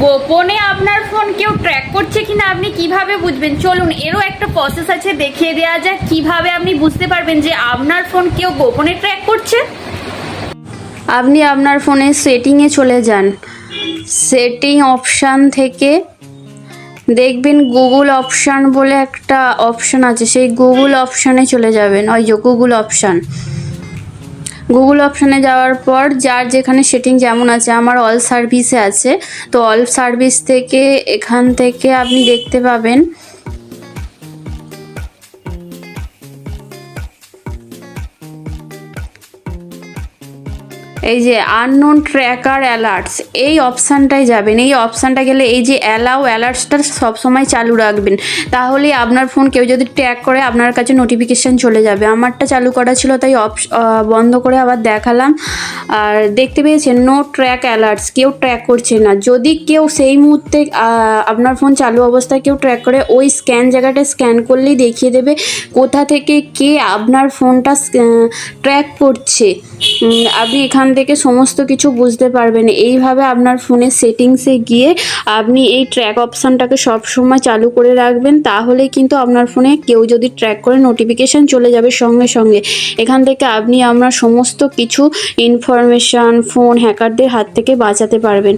গোপনে আপনার ফোন কেউ ট্র্যাক করছে কিনা আপনি কিভাবে বুঝবেন? চলুন এরও একটা প্রসেস আছে, দেখিয়ে দেওয়া যাক কিভাবে আপনি বুঝতে পারবেন যে আপনার ফোন কেউ গোপনে ট্র্যাক করছে। আপনি আপনার ফোনের সেটিংয়ে চলে যান। সেটিং অপশান থেকে দেখবেন গুগল অপশান বলে একটা অপশান আছে, সেই গুগল অপশানে চলে যাবেন। ওই যে গুগল অপশান, গুগল অপশানে যাওয়ার পর যার যেখানে সেটিং যেমন আছে, আমার অল সার্ভিসে আছে, তো অল সার্ভিস থেকে এখান থেকে আপনি দেখতে পাবেন এই যে আননোন ট্র্যাকার অ্যালার্টস, এই অপশানটায় যাবেন। এই অপশানটা গেলে এই যে অ্যালাউ অ্যালার্টসটা সবসময় চালু রাখবেন, তাহলে আপনার ফোন কেউ যদি ট্র্যাক করে আপনার কাছে নোটিফিকেশান চলে যাবে। আমারটা চালু করা ছিল তাই বন্ধ করে আবার দেখালাম। আর দেখতে পেয়েছেন নো ট্র্যাক অ্যালার্টস, কেউ ট্র্যাক করছে না। যদি কেউ সেই মুহূর্তে আপনার ফোন চালু অবস্থায় কেউ ট্র্যাক করে, ওই স্ক্যান জায়গাটা স্ক্যান করলেই দেখিয়ে দেবে কোথা থেকে কে আপনার ফোনটা ট্র্যাক করছে। আপনি এখান থেকে সমস্ত কিছু বুঝতে পারবেন। এইভাবে আপনার ফোনের সেটিংসে গিয়ে আপনি এই ট্র্যাক অপশানটাকে সবসময় চালু করে রাখবেন, তাহলে কিন্তু আপনার ফোনে কেউ যদি ট্র্যাক করে নোটিফিকেশান চলে যাবে সঙ্গে সঙ্গে। এখান থেকে আপনি আপনার সমস্ত কিছু ইনফরমেশান ফোন হ্যাকারদের হাত থেকে বাঁচাতে পারবেন।